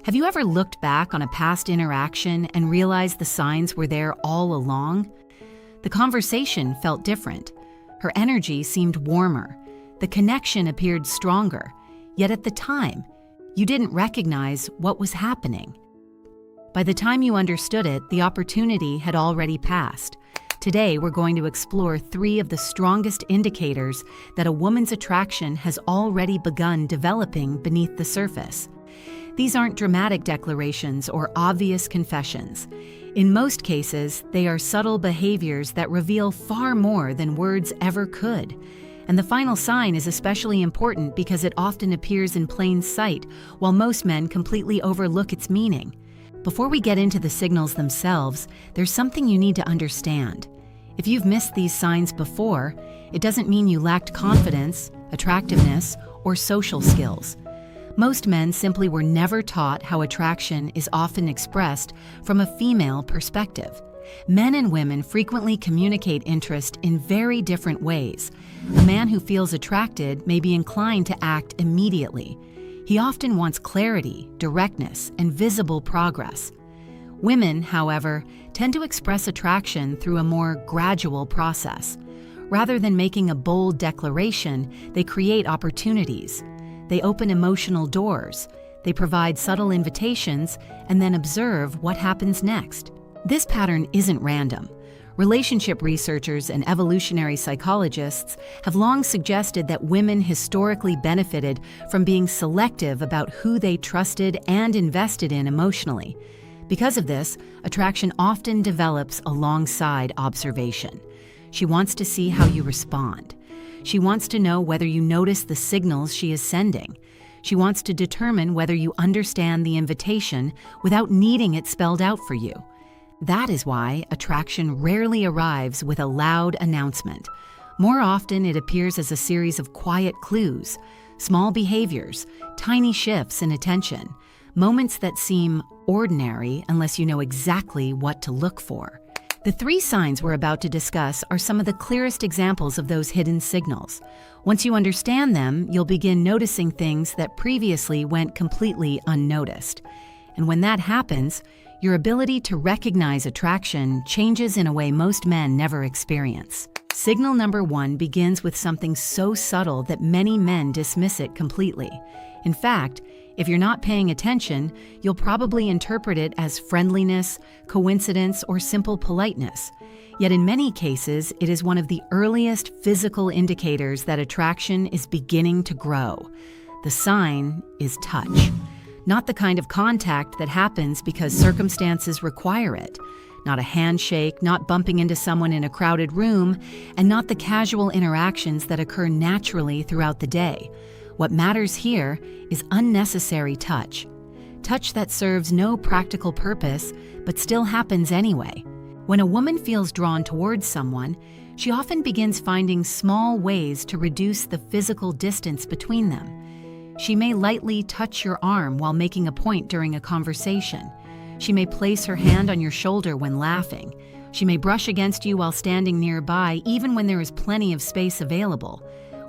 Have you ever looked back on a past interaction and realized the signs were there all along? The conversation felt different. Her energy seemed warmer. The connection appeared stronger. Yet at the time, you didn't recognize what was happening. By the time you understood it, the opportunity had already passed. Today, we're going to explore 3 of the strongest indicators that a woman's attraction has already begun developing beneath the surface. These aren't dramatic declarations or obvious confessions. In most cases, they are subtle behaviors that reveal far more than words ever could. And the final sign is especially important because it often appears in plain sight, while most men completely overlook its meaning. Before we get into the signals themselves, there's something you need to understand. If you've missed these signs before, it doesn't mean you lacked confidence, attractiveness, or social skills. Most men simply were never taught how attraction is often expressed from a female perspective. Men and women frequently communicate interest in very different ways. A man who feels attracted may be inclined to act immediately. He often wants clarity, directness, and visible progress. Women, however, tend to express attraction through a more gradual process. Rather than making a bold declaration, they create opportunities. They open emotional doors, they provide subtle invitations, and then observe what happens next. This pattern isn't random. Relationship researchers and evolutionary psychologists have long suggested that women historically benefited from being selective about who they trusted and invested in emotionally. Because of this, attraction often develops alongside observation. She wants to see how you respond. She wants to know whether you notice the signals she is sending. She wants to determine whether you understand the invitation without needing it spelled out for you. That is why attraction rarely arrives with a loud announcement. More often, it appears as a series of quiet clues, small behaviors, tiny shifts in attention, moments that seem ordinary unless you know exactly what to look for. The 3 signs we're about to discuss are some of the clearest examples of those hidden signals. Once you understand them, you'll begin noticing things that previously went completely unnoticed. And when that happens, your ability to recognize attraction changes in a way most men never experience. Signal number 1 begins with something so subtle that many men dismiss it completely. In fact, if you're not paying attention, you'll probably interpret it as friendliness, coincidence, or simple politeness. Yet in many cases, it is one of the earliest physical indicators that attraction is beginning to grow. The sign is touch. Not the kind of contact that happens because circumstances require it. Not a handshake, not bumping into someone in a crowded room, and not the casual interactions that occur naturally throughout the day. What matters here is unnecessary touch. Touch that serves no practical purpose, but still happens anyway. When a woman feels drawn towards someone, she often begins finding small ways to reduce the physical distance between them. She may lightly touch your arm while making a point during a conversation. She may place her hand on your shoulder when laughing. She may brush against you while standing nearby, even when there is plenty of space available.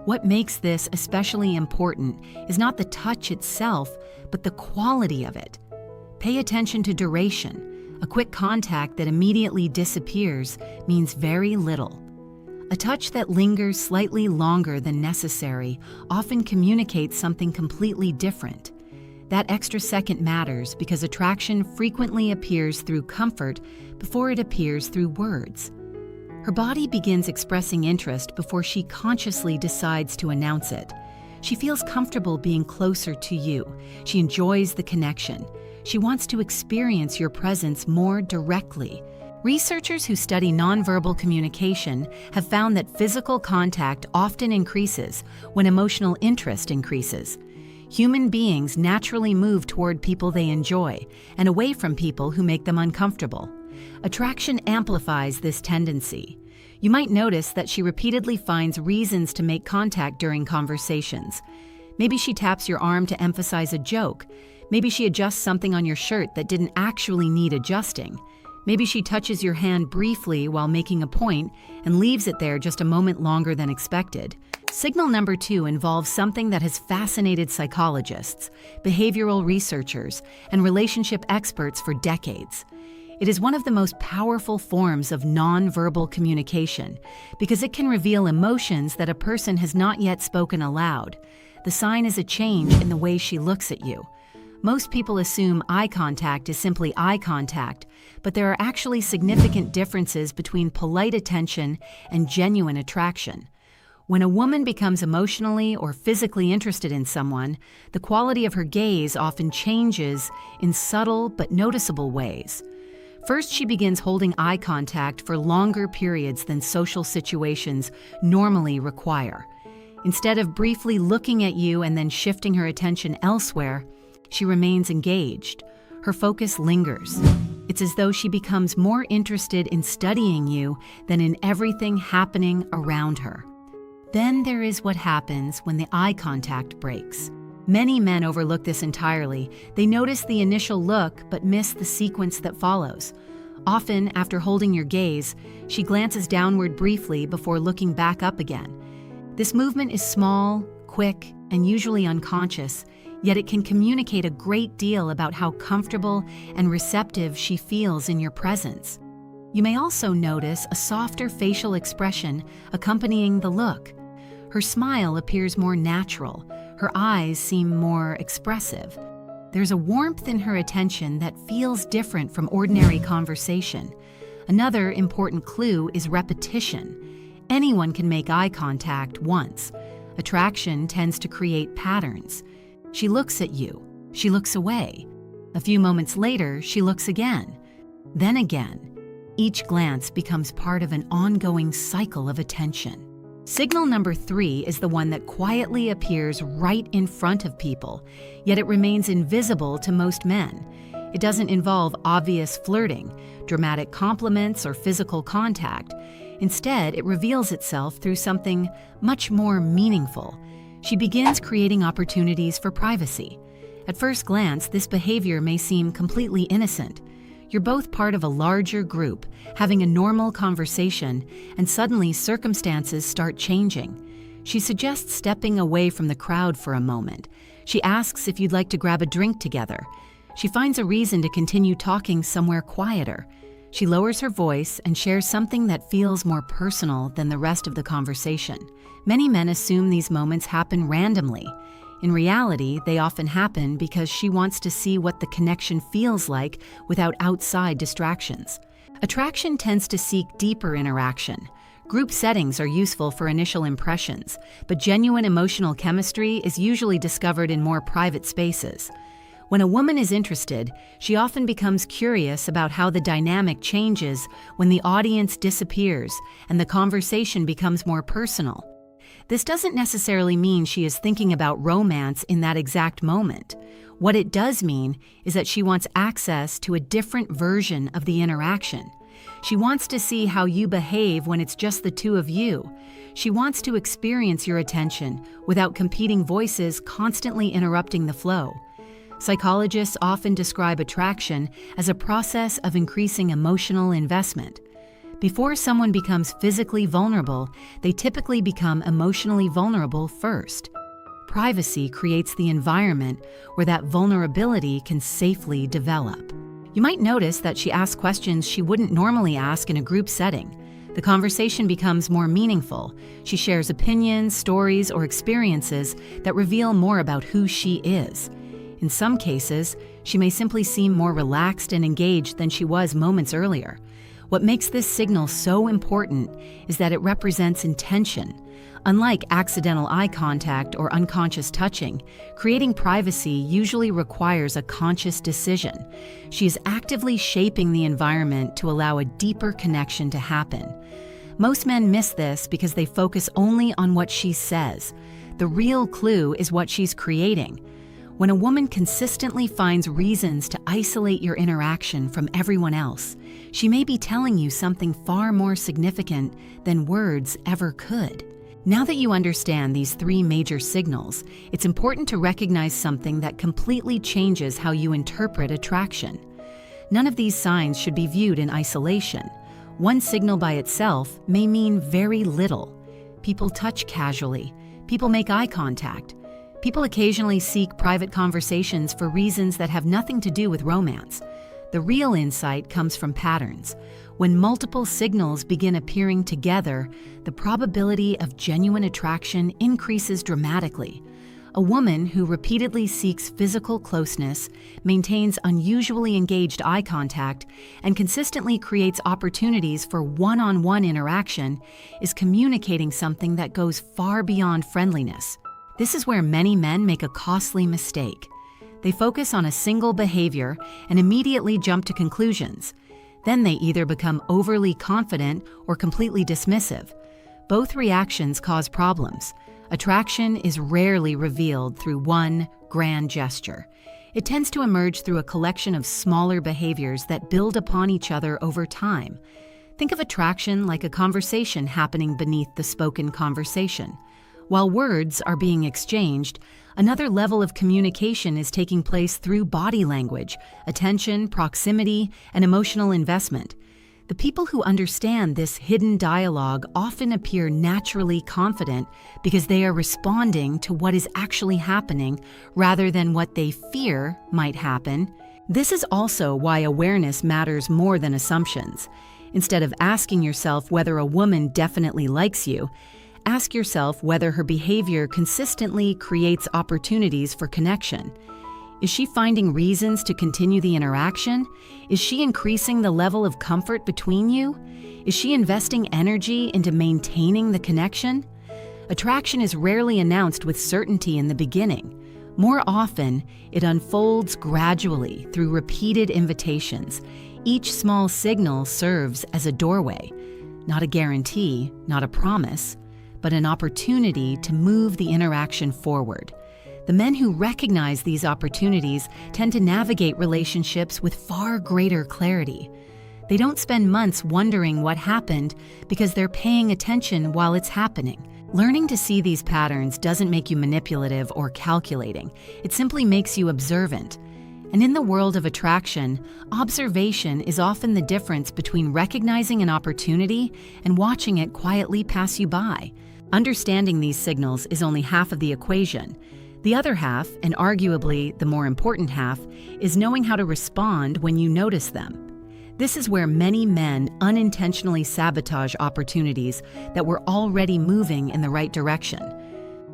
What makes this especially important is not the touch itself, but the quality of it. Pay attention to duration. A quick contact that immediately disappears means very little. A touch that lingers slightly longer than necessary often communicates something completely different. That extra second matters because attraction frequently appears through comfort before it appears through words. Her body begins expressing interest before she consciously decides to announce it. She feels comfortable being closer to you. She enjoys the connection. She wants to experience your presence more directly. Researchers who study nonverbal communication have found that physical contact often increases when emotional interest increases. Human beings naturally move toward people they enjoy and away from people who make them uncomfortable. Attraction amplifies this tendency. You might notice that she repeatedly finds reasons to make contact during conversations. Maybe she taps your arm to emphasize a joke. Maybe she adjusts something on your shirt that didn't actually need adjusting. Maybe she touches your hand briefly while making a point and leaves it there just a moment longer than expected. Signal number 2 involves something that has fascinated psychologists, behavioral researchers, and relationship experts for decades. It is one of the most powerful forms of nonverbal communication because it can reveal emotions that a person has not yet spoken aloud. The sign is a change in the way she looks at you. Most people assume eye contact is simply eye contact, but there are actually significant differences between polite attention and genuine attraction. When a woman becomes emotionally or physically interested in someone, the quality of her gaze often changes in subtle but noticeable ways. First, she begins holding eye contact for longer periods than social situations normally require. Instead of briefly looking at you and then shifting her attention elsewhere, she remains engaged. Her focus lingers. It's as though she becomes more interested in studying you than in everything happening around her. Then there is what happens when the eye contact breaks. Many men overlook this entirely. They notice the initial look but miss the sequence that follows. Often, after holding your gaze, she glances downward briefly before looking back up again. This movement is small, quick, and usually unconscious, yet it can communicate a great deal about how comfortable and receptive she feels in your presence. You may also notice a softer facial expression accompanying the look. Her smile appears more natural. Her eyes seem more expressive. There's a warmth in her attention that feels different from ordinary conversation. Another important clue is repetition. Anyone can make eye contact once. Attraction tends to create patterns. She looks at you. She looks away. A few moments later, she looks again. Then again. Each glance becomes part of an ongoing cycle of attention. Signal number 3 is the one that quietly appears right in front of people, yet it remains invisible to most men. It doesn't involve obvious flirting, dramatic compliments, or physical contact. Instead, it reveals itself through something much more meaningful. She begins creating opportunities for privacy. At first glance, this behavior may seem completely innocent. You're both part of a larger group, having a normal conversation, and suddenly circumstances start changing. She suggests stepping away from the crowd for a moment. She asks if you'd like to grab a drink together. She finds a reason to continue talking somewhere quieter. She lowers her voice and shares something that feels more personal than the rest of the conversation. Many men assume these moments happen randomly. In reality, they often happen because she wants to see what the connection feels like without outside distractions. Attraction tends to seek deeper interaction. Group settings are useful for initial impressions, but genuine emotional chemistry is usually discovered in more private spaces. When a woman is interested, she often becomes curious about how the dynamic changes when the audience disappears and the conversation becomes more personal. This doesn't necessarily mean she is thinking about romance in that exact moment. What it does mean is that she wants access to a different version of the interaction. She wants to see how you behave when it's just the two of you. She wants to experience your attention without competing voices constantly interrupting the flow. Psychologists often describe attraction as a process of increasing emotional investment. Before someone becomes physically vulnerable, they typically become emotionally vulnerable first. Privacy creates the environment where that vulnerability can safely develop. You might notice that she asks questions she wouldn't normally ask in a group setting. The conversation becomes more meaningful. She shares opinions, stories, or experiences that reveal more about who she is. In some cases, she may simply seem more relaxed and engaged than she was moments earlier. What makes this signal so important is that it represents intention. Unlike accidental eye contact or unconscious touching, creating privacy usually requires a conscious decision. She is actively shaping the environment to allow a deeper connection to happen. Most men miss this because they focus only on what she says. The real clue is what she's creating. When a woman consistently finds reasons to isolate your interaction from everyone else, she may be telling you something far more significant than words ever could. Now that you understand these 3 major signals, it's important to recognize something that completely changes how you interpret attraction. None of these signs should be viewed in isolation. One signal by itself may mean very little. People touch casually, People make eye contact. People occasionally seek private conversations for reasons that have nothing to do with romance. The real insight comes from patterns. When multiple signals begin appearing together, the probability of genuine attraction increases dramatically. A woman who repeatedly seeks physical closeness, maintains unusually engaged eye contact, and consistently creates opportunities for one-on-one interaction is communicating something that goes far beyond friendliness. This is where many men make a costly mistake. They focus on a single behavior and immediately jump to conclusions. Then they either become overly confident or completely dismissive. Both reactions cause problems. Attraction is rarely revealed through one grand gesture. It tends to emerge through a collection of smaller behaviors that build upon each other over time. Think of attraction like a conversation happening beneath the spoken conversation. While words are being exchanged, another level of communication is taking place through body language, attention, proximity, and emotional investment. The people who understand this hidden dialogue often appear naturally confident because they are responding to what is actually happening rather than what they fear might happen. This is also why awareness matters more than assumptions. Instead of asking yourself whether a woman definitely likes you, ask yourself whether her behavior consistently creates opportunities for connection. Is she finding reasons to continue the interaction? Is she increasing the level of comfort between you? Is she investing energy into maintaining the connection? Attraction is rarely announced with certainty in the beginning. More often, it unfolds gradually through repeated invitations. Each small signal serves as a doorway, not a guarantee, not a promise, but an opportunity to move the interaction forward. The men who recognize these opportunities tend to navigate relationships with far greater clarity. They don't spend months wondering what happened because they're paying attention while it's happening. Learning to see these patterns doesn't make you manipulative or calculating. It simply makes you observant. And in the world of attraction, observation is often the difference between recognizing an opportunity and watching it quietly pass you by. Understanding these signals is only half of the equation. The other half, and arguably the more important half, is knowing how to respond when you notice them. This is where many men unintentionally sabotage opportunities that were already moving in the right direction.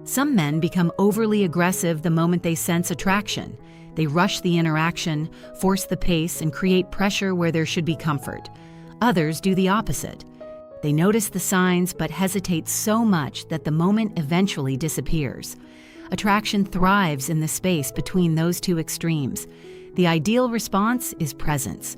Some men become overly aggressive the moment they sense attraction. They rush the interaction, force the pace, and create pressure where there should be comfort. Others do the opposite. They notice the signs but hesitate so much that the moment eventually disappears. Attraction thrives in the space between those two extremes. The ideal response is presence.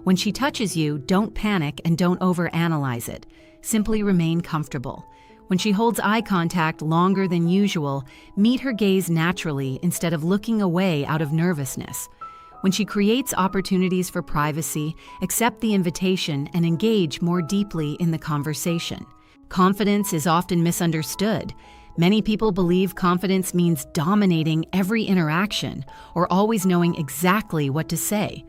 When she touches you, don't panic and don't overanalyze it. Simply remain comfortable. When she holds eye contact longer than usual, meet her gaze naturally instead of looking away out of nervousness. When she creates opportunities for privacy, accept the invitation and engage more deeply in the conversation. Confidence is often misunderstood. Many people believe confidence means dominating every interaction or always knowing exactly what to say.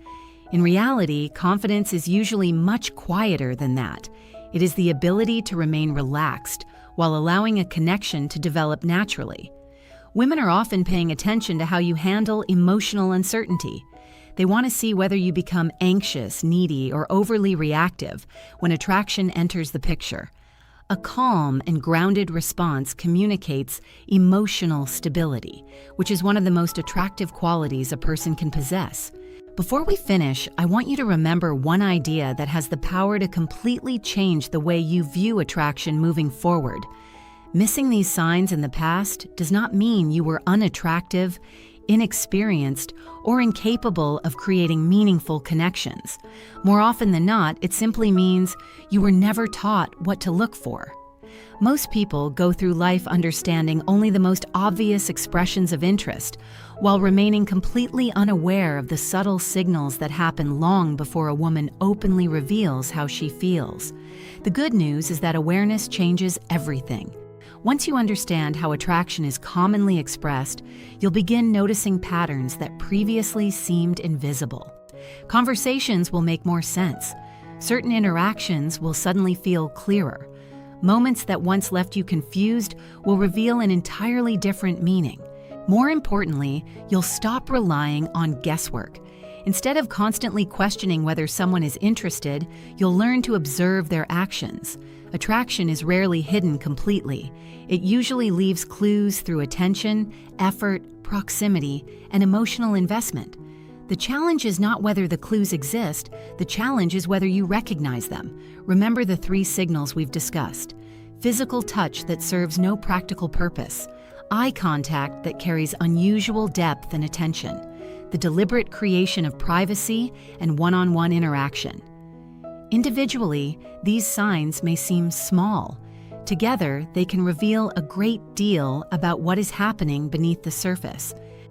In reality, confidence is usually much quieter than that. It is the ability to remain relaxed while allowing a connection to develop naturally. Women are often paying attention to how you handle emotional uncertainty. They want to see whether you become anxious, needy, or overly reactive when attraction enters the picture. A calm and grounded response communicates emotional stability, which is one of the most attractive qualities a person can possess. Before we finish, I want you to remember one idea that has the power to completely change the way you view attraction moving forward. Missing these signs in the past does not mean you were unattractive, inexperienced, or incapable of creating meaningful connections. More often than not, it simply means you were never taught what to look for. Most people go through life understanding only the most obvious expressions of interest, while remaining completely unaware of the subtle signals that happen long before a woman openly reveals how she feels. The good news is that awareness changes everything. Once you understand how attraction is commonly expressed, you'll begin noticing patterns that previously seemed invisible. Conversations will make more sense. Certain interactions will suddenly feel clearer. Moments that once left you confused will reveal an entirely different meaning. More importantly, you'll stop relying on guesswork. Instead of constantly questioning whether someone is interested, you'll learn to observe their actions. Attraction is rarely hidden completely. It usually leaves clues through attention, effort, proximity, and emotional investment. The challenge is not whether the clues exist, the challenge is whether you recognize them. Remember the 3 signals we've discussed. Physical touch that serves no practical purpose. Eye contact that carries unusual depth and attention. The deliberate creation of privacy and one-on-one interaction. Individually, these signs may seem small. Together, they can reveal a great deal about what is happening beneath the surface.